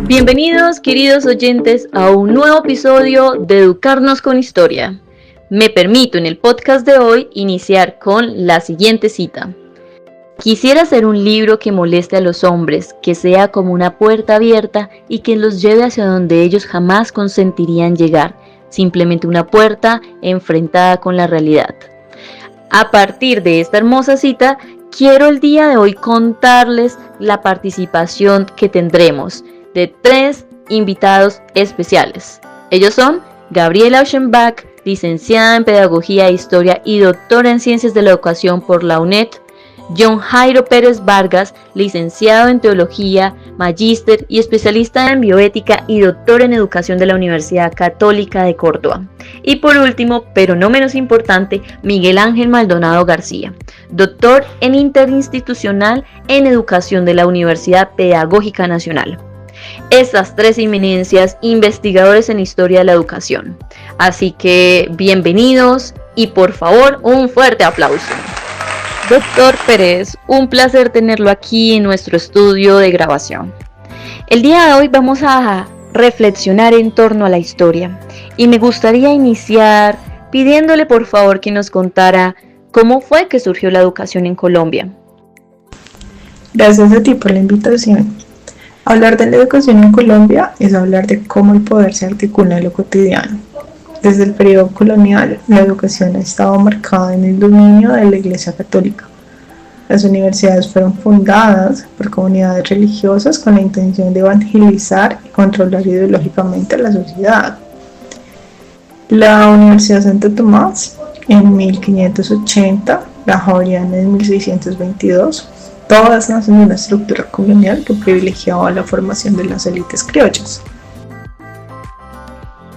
Bienvenidos, queridos oyentes, a un nuevo episodio de Educarnos con Historia. Me permito en el podcast de hoy iniciar con la siguiente cita. Quisiera hacer un libro que moleste a los hombres, que sea como una puerta abierta y que los lleve hacia donde ellos jamás consentirían llegar, simplemente una puerta enfrentada con la realidad. A partir de esta hermosa cita, quiero el día de hoy contarles la participación que tendremos de 3 invitados especiales. Ellos son Gabriela Ochsenbach, licenciada en Pedagogía e Historia y doctora en Ciencias de la Educación por la UNED, John Jairo Pérez Vargas, licenciado en Teología, magíster y especialista en Bioética y doctor en Educación de la Universidad Católica de Córdoba. Y por último, pero no menos importante, Miguel Ángel Maldonado García, doctor en Interinstitucional en Educación de la Universidad Pedagógica Nacional. Estas 3 eminencias, investigadores en Historia de la Educación. Así que bienvenidos y por favor un fuerte aplauso. Doctor Pérez, un placer tenerlo aquí en nuestro estudio de grabación. El día de hoy vamos a reflexionar en torno a la historia y me gustaría iniciar pidiéndole por favor que nos contara cómo fue que surgió la educación en Colombia. Gracias a ti por la invitación. Hablar de la educación en Colombia es hablar de cómo el poder se articula en lo cotidiano. Desde el periodo colonial, la educación ha estado marcada en el dominio de la Iglesia Católica. Las universidades fueron fundadas por comunidades religiosas con la intención de evangelizar y controlar ideológicamente a la sociedad. La Universidad Santo Tomás, en 1580, la Javeriana en 1622, todas nacen de una estructura colonial que privilegiaba la formación de las élites criollas.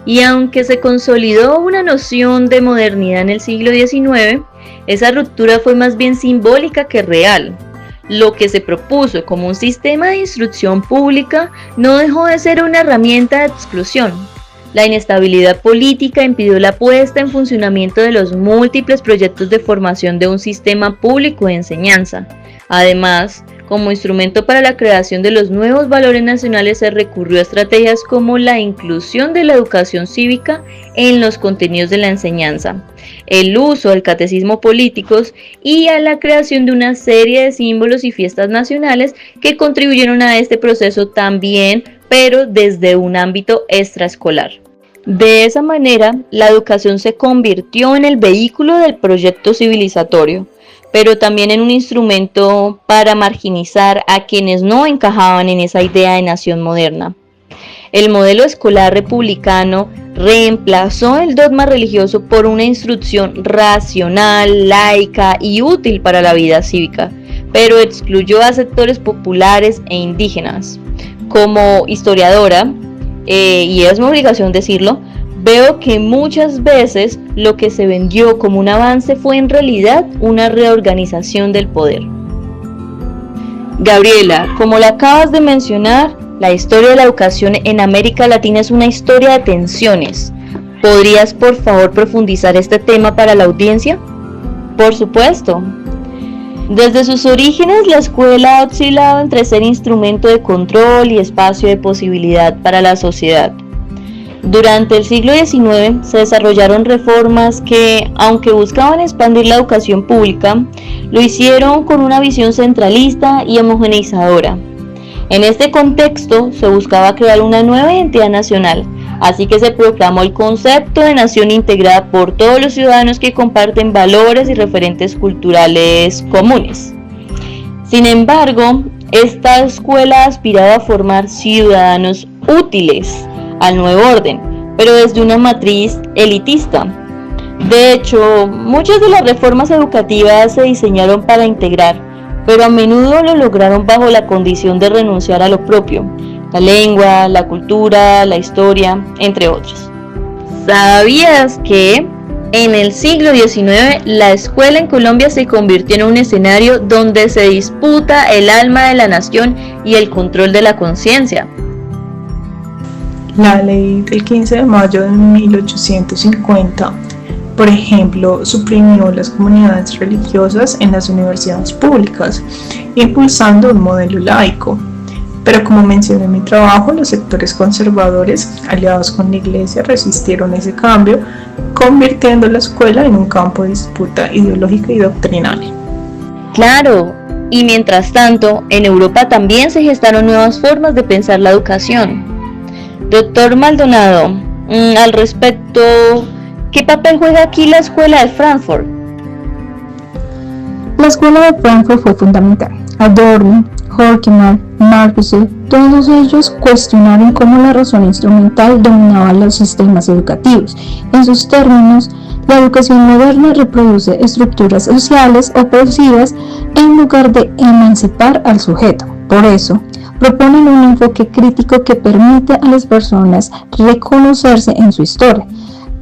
Y aunque se consolidó una noción de modernidad en el siglo XIX, esa ruptura fue más bien simbólica que real. Lo que se propuso como un sistema de instrucción pública no dejó de ser una herramienta de exclusión. La inestabilidad política impidió la puesta en funcionamiento de los múltiples proyectos de formación de un sistema público de enseñanza. Además, como instrumento para la creación de los nuevos valores nacionales se recurrió a estrategias como la inclusión de la educación cívica en los contenidos de la enseñanza, el uso del catecismo políticos y a la creación de una serie de símbolos y fiestas nacionales que contribuyeron a este proceso también, pero desde un ámbito extraescolar. De esa manera, la educación se convirtió en el vehículo del proyecto civilizatorio, pero también en un instrumento para marginizar a quienes no encajaban en esa idea de nación moderna. El modelo escolar republicano reemplazó el dogma religioso por una instrucción racional, laica y útil para la vida cívica, pero excluyó a sectores populares e indígenas. Como historiadora, y es mi obligación decirlo, veo que muchas veces lo que se vendió como un avance fue en realidad una reorganización del poder. Gabriela, como la acabas de mencionar, la historia de la educación en América Latina es una historia de tensiones. ¿Podrías por favor profundizar este tema para la audiencia? Por supuesto. Desde sus orígenes, la escuela ha oscilado entre ser instrumento de control y espacio de posibilidad para la sociedad. Durante el siglo XIX se desarrollaron reformas que, aunque buscaban expandir la educación pública, lo hicieron con una visión centralista y homogeneizadora. En este contexto se buscaba crear una nueva identidad nacional, así que se proclamó el concepto de nación integrada por todos los ciudadanos que comparten valores y referentes culturales comunes. Sin embargo, esta escuela aspiraba a formar ciudadanos útiles al nuevo orden, pero desde una matriz elitista. De hecho, muchas de las reformas educativas se diseñaron para integrar, pero a menudo lo lograron bajo la condición de renunciar a lo propio, la lengua, la cultura, la historia, entre otros. ¿Sabías que en el siglo XIX la escuela en Colombia se convirtió en un escenario donde se disputa el alma de la nación y el control de la conciencia? La ley del 15 de mayo de 1850, por ejemplo, suprimió las comunidades religiosas en las universidades públicas, impulsando un modelo laico. Pero como mencioné en mi trabajo, los sectores conservadores, aliados con la Iglesia, resistieron ese cambio, convirtiendo la escuela en un campo de disputa ideológica y doctrinal. Claro, y mientras tanto, en Europa también se gestaron nuevas formas de pensar la educación. Doctor Maldonado, al respecto, ¿qué papel juega aquí la escuela de Frankfurt? La escuela de Frankfurt fue fundamental. Adorno, Horkheimer, Marcuse, todos ellos cuestionaron cómo la razón instrumental dominaba los sistemas educativos. En sus términos, la educación moderna reproduce estructuras sociales opresivas en lugar de emancipar al sujeto. Por eso, proponen un enfoque crítico que permite a las personas reconocerse en su historia,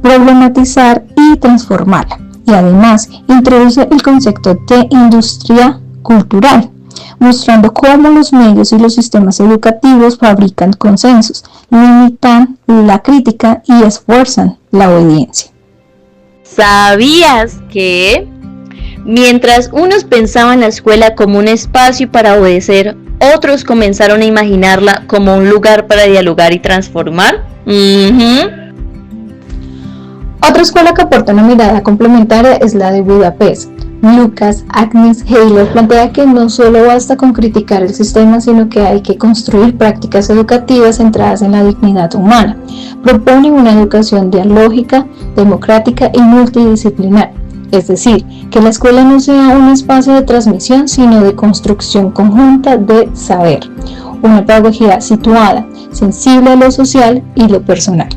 problematizar y transformarla. Y además, introduce el concepto de industria cultural, mostrando cómo los medios y los sistemas educativos fabrican consensos, limitan la crítica y esfuerzan la obediencia. ¿Sabías que mientras unos pensaban la escuela como un espacio para obedecer, otros comenzaron a imaginarla como un lugar para dialogar y transformar? Otra escuela que aporta una mirada complementaria es la de Budapest. Lucas Agnes Heller plantea que no solo basta con criticar el sistema, sino que hay que construir prácticas educativas centradas en la dignidad humana. Propone una educación dialógica, democrática y multidisciplinar, es decir, que la escuela no sea un espacio de transmisión, sino de construcción conjunta de saber, una pedagogía situada, sensible a lo social y lo personal.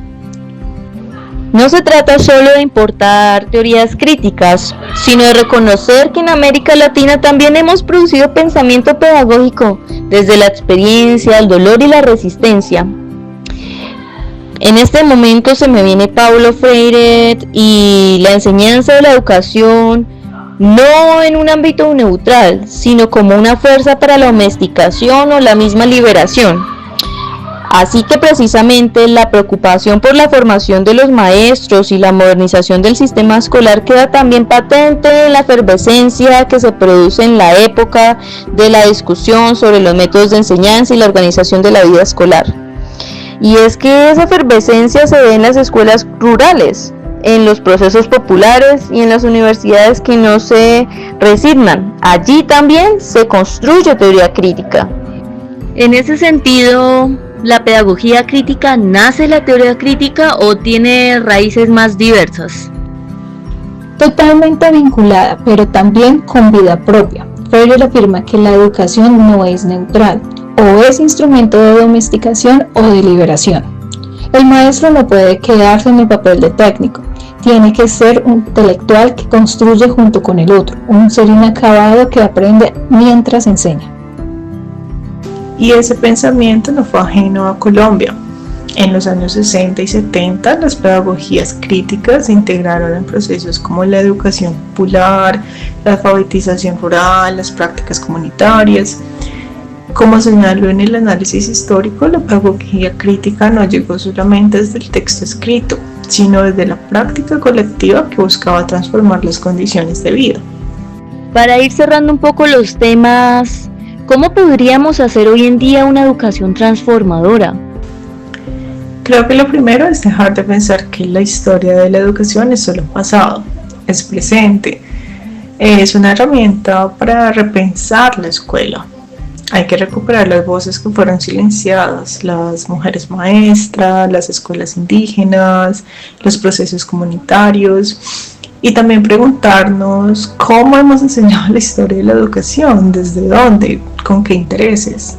No se trata solo de importar teorías críticas, sino de reconocer que en América Latina también hemos producido pensamiento pedagógico desde la experiencia, el dolor y la resistencia. En este momento se me viene Paulo Freire y la enseñanza de la educación, no en un ámbito neutral, sino como una fuerza para la domesticación o la misma liberación. Así que precisamente la preocupación por la formación de los maestros y la modernización del sistema escolar queda también patente en la efervescencia que se produce en la época de la discusión sobre los métodos de enseñanza y la organización de la vida escolar. Y es que esa efervescencia se ve en las escuelas rurales, en los procesos populares y en las universidades que no se resignan. Allí también se construye teoría crítica. En ese sentido, ¿la pedagogía crítica nace la teoría crítica o tiene raíces más diversas? Totalmente vinculada, pero también con vida propia. Freire afirma que la educación no es neutral, o es instrumento de domesticación o de liberación. El maestro no puede quedarse en el papel de técnico, tiene que ser un intelectual que construye junto con el otro, un ser inacabado que aprende mientras enseña. Y ese pensamiento no fue ajeno a Colombia. En los años 60 y 70, las pedagogías críticas se integraron en procesos como la educación popular, la alfabetización rural, las prácticas comunitarias. Como señaló en el análisis histórico, la pedagogía crítica no llegó solamente desde el texto escrito, sino desde la práctica colectiva que buscaba transformar las condiciones de vida. Para ir cerrando un poco los temas, ¿cómo podríamos hacer hoy en día una educación transformadora? Creo que lo primero es dejar de pensar que la historia de la educación es solo pasado, es presente, es una herramienta para repensar la escuela. Hay que recuperar las voces que fueron silenciadas, las mujeres maestras, las escuelas indígenas, los procesos comunitarios. Y también preguntarnos cómo hemos enseñado la historia de la educación, desde dónde, con qué intereses.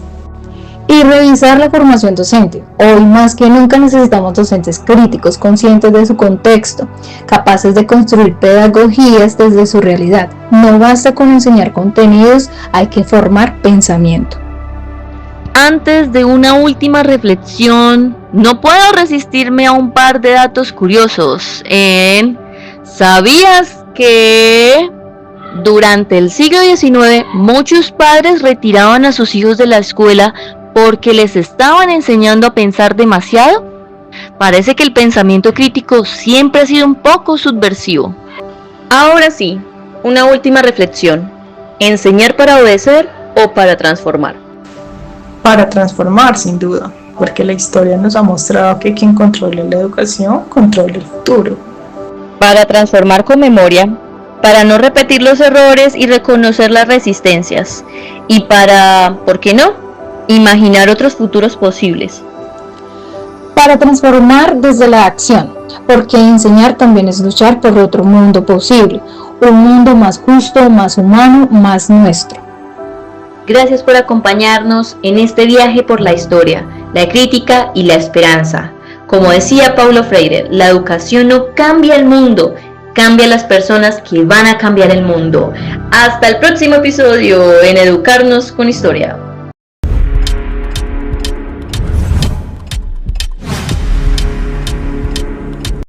Y revisar la formación docente. Hoy más que nunca necesitamos docentes críticos, conscientes de su contexto, capaces de construir pedagogías desde su realidad. No basta con enseñar contenidos, hay que formar pensamiento. Antes de una última reflexión, no puedo resistirme a un par de datos curiosos. ¿Sabías que durante el siglo XIX muchos padres retiraban a sus hijos de la escuela porque les estaban enseñando a pensar demasiado? Parece que el pensamiento crítico siempre ha sido un poco subversivo. Ahora sí, una última reflexión. ¿Enseñar para obedecer o para transformar? para transformar, sin duda, porque la historia nos ha mostrado que quien controla la educación controla el futuro. Para transformar con memoria, para no repetir los errores y reconocer las resistencias, y para, ¿por qué no?, imaginar otros futuros posibles. Para transformar desde la acción, porque enseñar también es luchar por otro mundo posible, un mundo más justo, más humano, más nuestro. Gracias por acompañarnos en este viaje por la historia, la crítica y la esperanza. Como decía Paulo Freire, la educación no cambia el mundo, cambia las personas que van a cambiar el mundo. Hasta el próximo episodio en Educarnos con Historia.